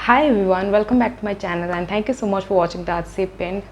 Hi everyone, welcome back to my channel and thank you so much for watching the Artsy Bint.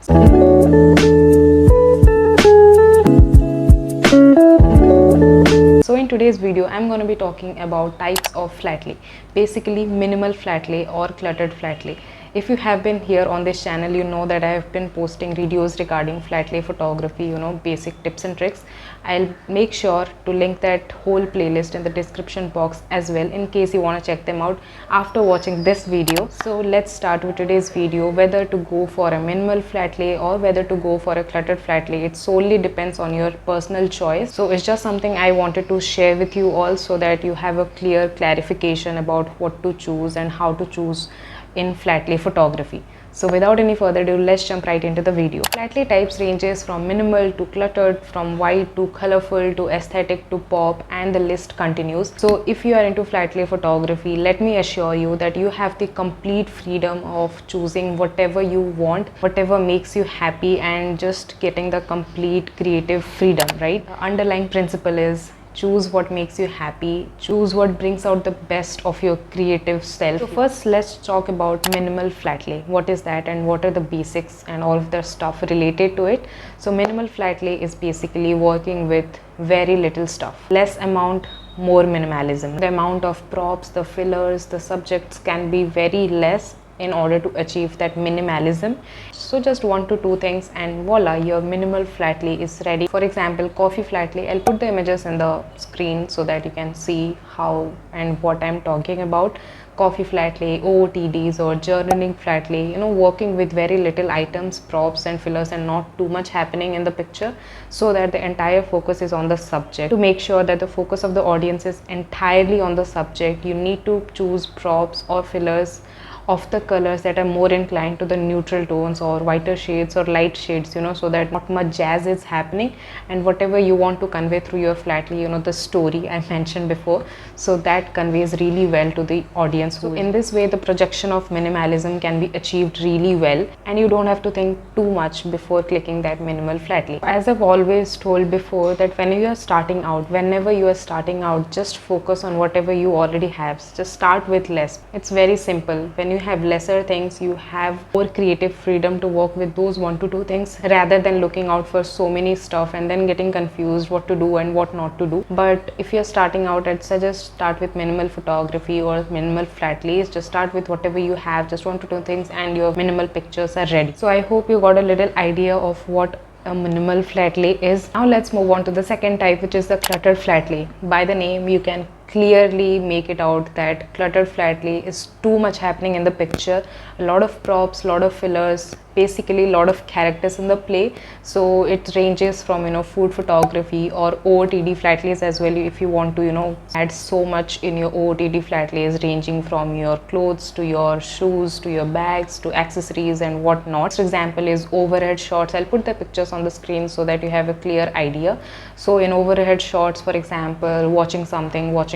So in today's video, I'm going to be talking about types of flatlay, basically minimal flatlay or cluttered flatlay. If you have been here on this channel, you know that I have been posting videos regarding flatlay photography, basic tips and tricks. I'll make sure to link that whole playlist in the description box as well in case you want to check them out after watching this video. So let's start with today's video. Whether to go for a minimal flatlay or whether to go for a cluttered flatlay, it solely depends on your personal choice. So it's just something I wanted to share with you all so that you have a clear clarification about what to choose and how to choose in flatlay photography. So without any further ado, let's jump right into the video. Flatlay types ranges from minimal to cluttered, from white to colorful to aesthetic to pop, and the list continues. So if you are into flatlay photography, let me assure you that you have the complete freedom of choosing whatever you want, whatever makes you happy, and just getting the complete creative freedom, right? The underlying principle is choose what makes you happy, choose what brings out the best of your creative self. So first, let's talk about minimal flatlay. What is that and what are the basics and all of the stuff related to it? So minimal flatlay is basically working with very little stuff, less amount, more minimalism. The amount of props, the fillers, the subjects can be very less in order to achieve that minimalism. So just 1 to 2 things and voila, your minimal flatlay is ready. For example, coffee flatlay, I'll put the images in the screen so that you can see how and what I'm talking about. Coffee flatlay, OOTDs or journaling flatlay, working with very little items, props and fillers and not too much happening in the picture, so that the entire focus is on the subject. To make sure that the focus of the audience is entirely on the subject, you need to choose props or fillers of the colors that are more inclined to the neutral tones or whiter shades or light shades, so that not much jazz is happening, and whatever you want to convey through your flatlay, the story I mentioned before, so that conveys really well to the audience. So in this way, the projection of minimalism can be achieved really well, and you don't have to think too much before clicking that minimal flatlay. As I've always told before, that whenever you are starting out, just focus on whatever you already have. Just start with less. It's very simple. When you have lesser things, you have more creative freedom to work with those 1 to 2 things rather than looking out for so many stuff and then getting confused what to do and what not to do. But if you're starting out, I'd suggest start with minimal photography or minimal flatlays. Just start with whatever you have, just 1 to 2 things, and your minimal pictures are ready. So I hope you got a little idea of what a minimal flatlay is. Now let's move on to the second type, which is the cluttered flatlay. By the name, you can clearly make it out that cluttered flatlay is too much happening in the picture. A lot of props, a lot of fillers, basically a lot of characters in the play. So it ranges from food photography or OOTD flatlays as well, if you want to add so much in your OOTD flatlays, ranging from your clothes to your shoes to your bags to accessories and whatnot. Next example is overhead shots. I'll put the pictures on the screen so that you have a clear idea. So in overhead shots, for example, watching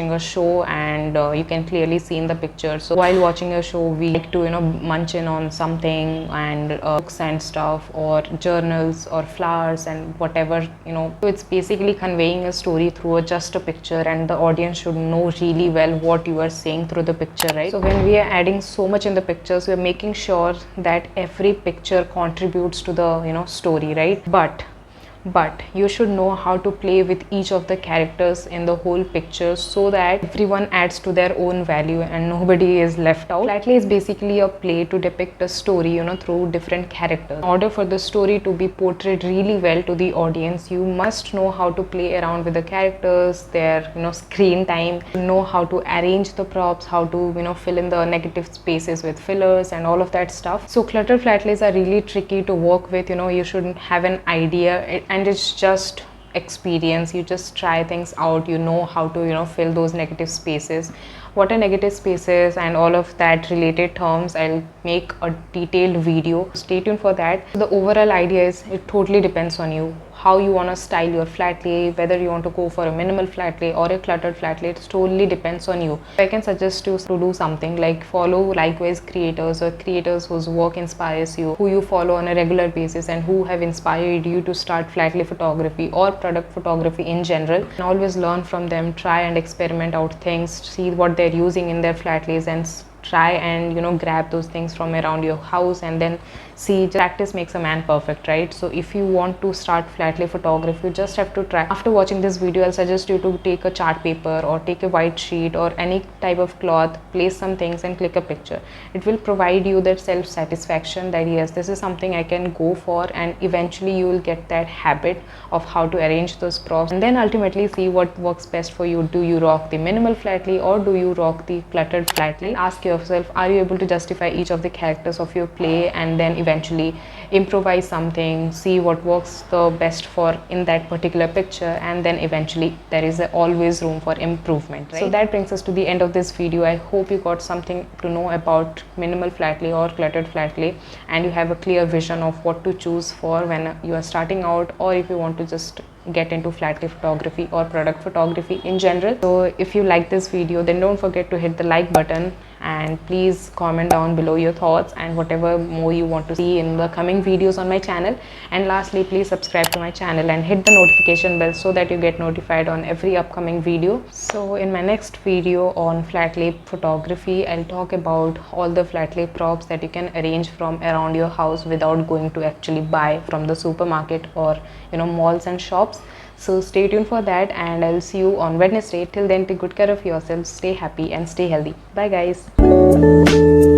a show, and you can clearly see in the picture. So while watching a show, we like to munch in on something, and books and stuff, or journals or flowers and whatever. So it's basically conveying a story through just a picture, and the audience should know really well what you are saying through the picture, right? So when we are adding so much in the pictures, we are making sure that every picture contributes to the story, right? But you should know how to play with each of the characters in the whole picture so that everyone adds to their own value and nobody is left out. Flatlay is basically a play to depict a story, through different characters. In order for the story to be portrayed really well to the audience, you must know how to play around with the characters, their screen time, know how to arrange the props, how to fill in the negative spaces with fillers and all of that stuff. So cluttered flatlays are really tricky to work with. You shouldn't have an idea, and it's just experience. You just try things out, how to fill those negative spaces, what are negative spaces and all of that related terms. I'll make a detailed video, stay tuned for that. The overall idea is it totally depends on you, how you want to style your flatlay, whether you want to go for a minimal flatlay or a cluttered flatlay. It totally depends on you. I can suggest you to do something like follow likewise creators or creators whose work inspires you, who you follow on a regular basis and who have inspired you to start flatlay photography or product photography in general. And always learn from them, try and experiment out things, see what they're using in their flatlays and try and grab those things from around your house and then see. Practice makes a man perfect, right? So if you want to start flat lay photography, you just have to try. After watching this video, I'll suggest you to take a chart paper or take a white sheet or any type of cloth, place some things and click a picture. It will provide you that self satisfaction that yes, this is something I can go for, and eventually you will get that habit of how to arrange those props, and then ultimately see what works best for you. Do you rock the minimal flat lay or do you rock the cluttered flat lay? Ask yourself, are you able to justify each of the characters of your play, and then eventually improvise something, see what works the best for in that particular picture, and then eventually there is always room for improvement, right? So that brings us to the end of this video. I hope you got something to know about minimal flat lay or cluttered flat lay, and you have a clear vision of what to choose for when you are starting out, or if you want to just get into flat lay photography or product photography in general. So if you like this video, then don't forget to hit the like button, and please comment down below your thoughts and whatever more you want to see in the coming videos on my channel. And lastly, please subscribe to my channel and hit the notification bell so that you get notified on every upcoming video. So in my next video on flat lay photography, I'll talk about all the flat lay props that you can arrange from around your house without going to actually buy from the supermarket or malls and shops. So stay tuned for that, and I'll see you on Wednesday. Till then, take good care of yourselves, stay happy and stay healthy. Bye guys.